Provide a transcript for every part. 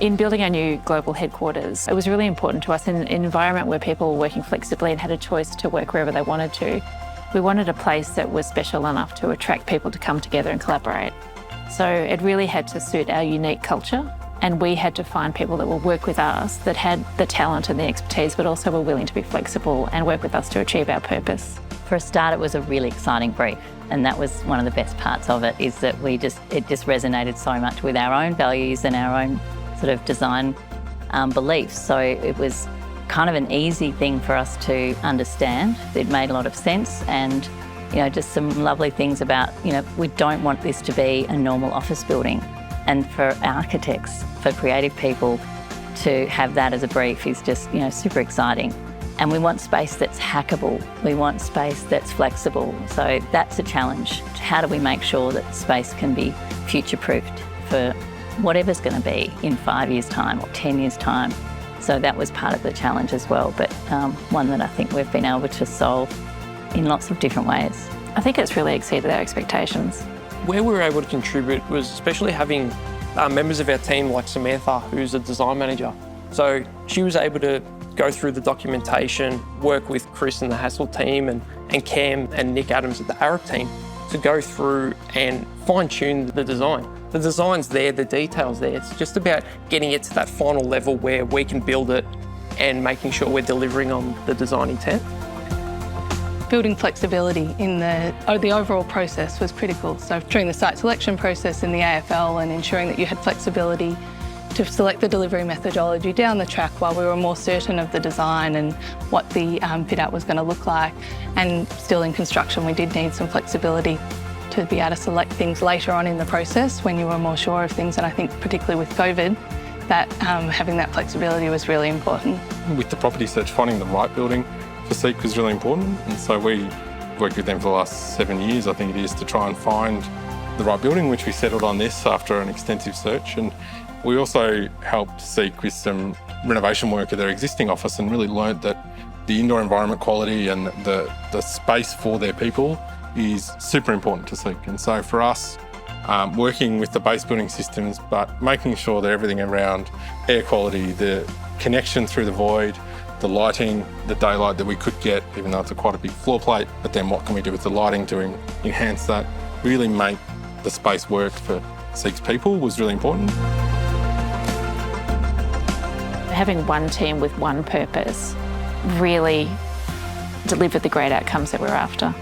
In building our new global headquarters, it was really important to us in an environment where people were working flexibly and had a choice to work wherever they wanted to. We wanted a place that was special enough to attract people to come together and collaborate. So it really had to suit our unique culture, and we had to find people that will work with us that had the talent and the expertise, but also were willing to be flexible and work with us to achieve our purpose. For a start, it was a really exciting brief, and that was one of the best parts of it, is that it just resonated so much with our own values and our own sort of design beliefs. So it was kind of an easy thing for us to understand. It made a lot of sense, and just some lovely things about, we don't want this to be a normal office building. And for architects, for creative people, to have that as a brief is just, super exciting. And we want space that's hackable. We want space that's flexible. So that's a challenge. How do we make sure that space can be future-proofed for whatever's going to be in 5 years' time or 10 years' time? So that was part of the challenge as well, but one that I think we've been able to solve in lots of different ways. I think it's really exceeded our expectations. Where we were able to contribute was especially having members of our team like Samantha, who's a design manager. So she was able to go through the documentation, work with Chris and the Hassel team and Cam and Nick Adams at the Arab team to go through and fine-tune the design. The design's there, the detail's there. It's just about getting it to that final level where we can build it and making sure we're delivering on the design intent. Building flexibility in the overall process was critical. So during the site selection process in the AFL and ensuring that you had flexibility to select the delivery methodology down the track while we were more certain of the design and what the fit out was going to look like. And still in construction, we did need some flexibility to be able to select things later on in the process when you were more sure of things. And I think particularly with COVID, that having that flexibility was really important. With the property search, finding the right building for Seek was really important, and so we worked with them for the last 7 years, I think it is, to try and find the right building, which we settled on this after an extensive search. And we also helped Seek with some renovation work of their existing office and really learnt that the indoor environment quality and the space for their people is super important to Seek. And so for us, working with the base building systems, but making sure that everything around air quality, the connection through the void, the lighting, the daylight that we could get, even though it's quite a big floor plate, but then what can we do with the lighting to enhance that, really make the space work for Seek's people was really important. Having one team with one purpose really delivered the great outcomes that we're after.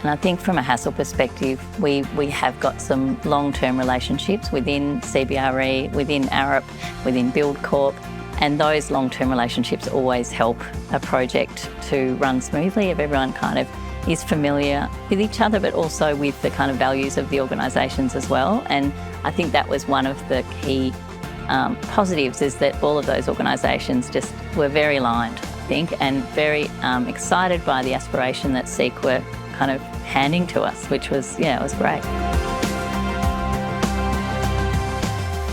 And I think from a Hassel perspective, we have got some long-term relationships within CBRE, within Arup, within Build Corp, and those long-term relationships always help a project to run smoothly if everyone kind of is familiar with each other, but also with the kind of values of the organisations as well. And I think that was one of the key positives, is that all of those organisations just were very aligned, I think, and very excited by the aspiration that Seek were kind of handing to us, which was, it was great.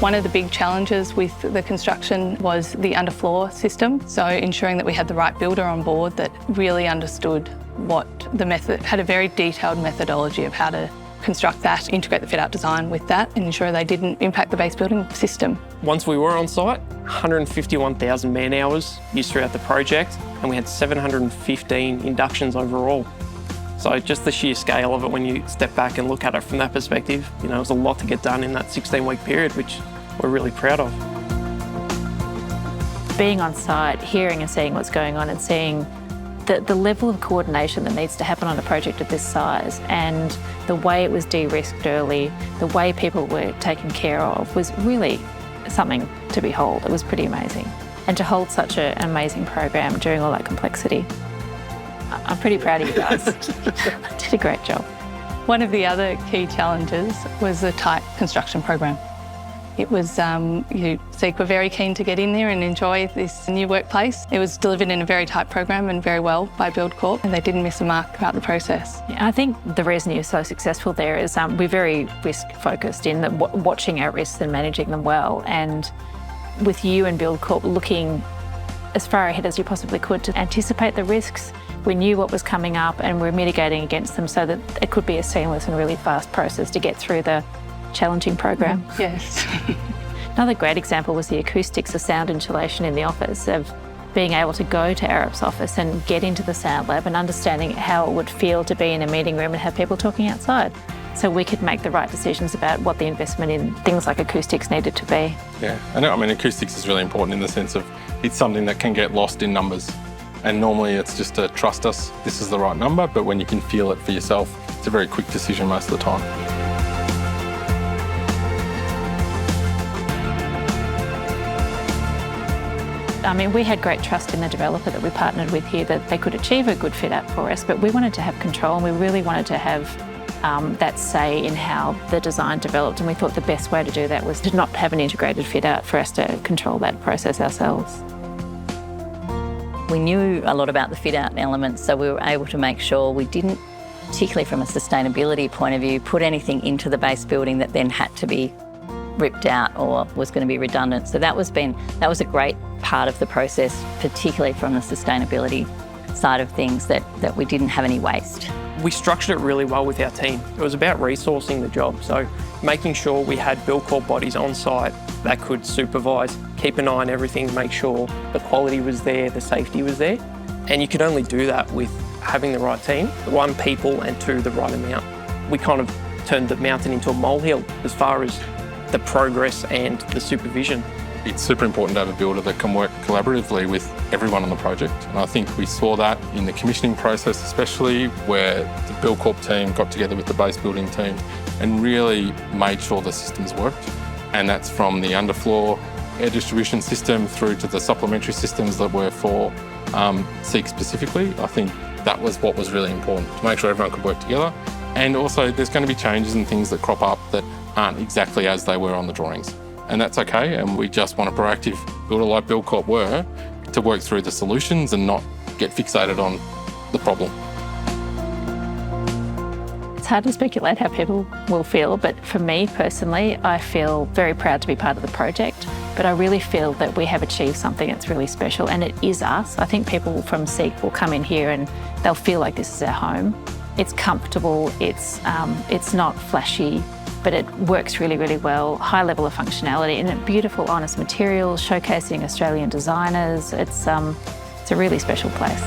One of the big challenges with the construction was the underfloor system. So ensuring that we had the right builder on board that really understood what the method, had a very detailed methodology of how to construct that, integrate the fit-out design with that, and ensure they didn't impact the base building system. Once we were on site, 151,000 man hours used throughout the project, and we had 715 inductions overall. So just the sheer scale of it, when you step back and look at it from that perspective, it was a lot to get done in that 16-week period, which we're really proud of. Being on site, hearing and seeing what's going on and seeing the level of coordination that needs to happen on a project of this size, and the way it was de-risked early, the way people were taken care of, was really something to behold. It was pretty amazing. And to hold such an amazing program during all that complexity, I'm pretty proud of you guys. Did a great job. One of the other key challenges was the tight construction program. It was, Seek were very keen to get in there and enjoy this new workplace. It was delivered in a very tight program and very well by Build Corp, and they didn't miss a mark about the process. Yeah, I think the reason you're so successful there is we're very risk-focused in watching our risks and managing them well. And with you and Build Corp looking as far ahead as you possibly could to anticipate the risks, we knew what was coming up and we're mitigating against them so that it could be a seamless and really fast process to get through the challenging program. Yes. Another great example was the acoustics, the sound insulation in the office, of being able to go to Arup's office and get into the sound lab and understanding how it would feel to be in a meeting room and have people talking outside. So we could make the right decisions about what the investment in things like acoustics needed to be. Yeah, and I mean, acoustics is really important in the sense of it's something that can get lost in numbers. And normally it's just to trust us, this is the right number, but when you can feel it for yourself, it's a very quick decision most of the time. I mean, we had great trust in the developer that we partnered with here that they could achieve a good fit out for us, but we wanted to have control and we really wanted to have that say in how the design developed, and we thought the best way to do that was to not have an integrated fit out, for us to control that process ourselves. We knew a lot about the fit out elements, so we were able to make sure we didn't, particularly from a sustainability point of view, put anything into the base building that then had to be ripped out or was going to be redundant. So that was a great part of the process, particularly from the sustainability side of things, that we didn't have any waste. We structured it really well with our team. It was about resourcing the job, so making sure we had Buildcorp bodies on site that could supervise, keep an eye on everything, make sure the quality was there, the safety was there. And you could only do that with having the right team, one, people, and two, the right amount. We kind of turned the mountain into a molehill as far as the progress and the supervision. It's super important to have a builder that can work collaboratively with everyone on the project. And I think we saw that in the commissioning process, especially where the Buildcorp team got together with the base building team and really made sure the systems worked. And that's from the underfloor air distribution system through to the supplementary systems that were for Seek specifically. I think that was what was really important, to make sure everyone could work together. And also there's going to be changes and things that crop up that aren't exactly as they were on the drawings. And that's okay, and we just want a proactive builder like Buildcorp were to work through the solutions and not get fixated on the problem. It's hard to speculate how people will feel, but for me personally, I feel very proud to be part of the project, but I really feel that we have achieved something that's really special, and it is us. I think people from Seek will come in here and they'll feel like this is their home. It's comfortable, it's not flashy, but it works really, really well. High level of functionality and beautiful, honest materials, showcasing Australian designers. It's a really special place.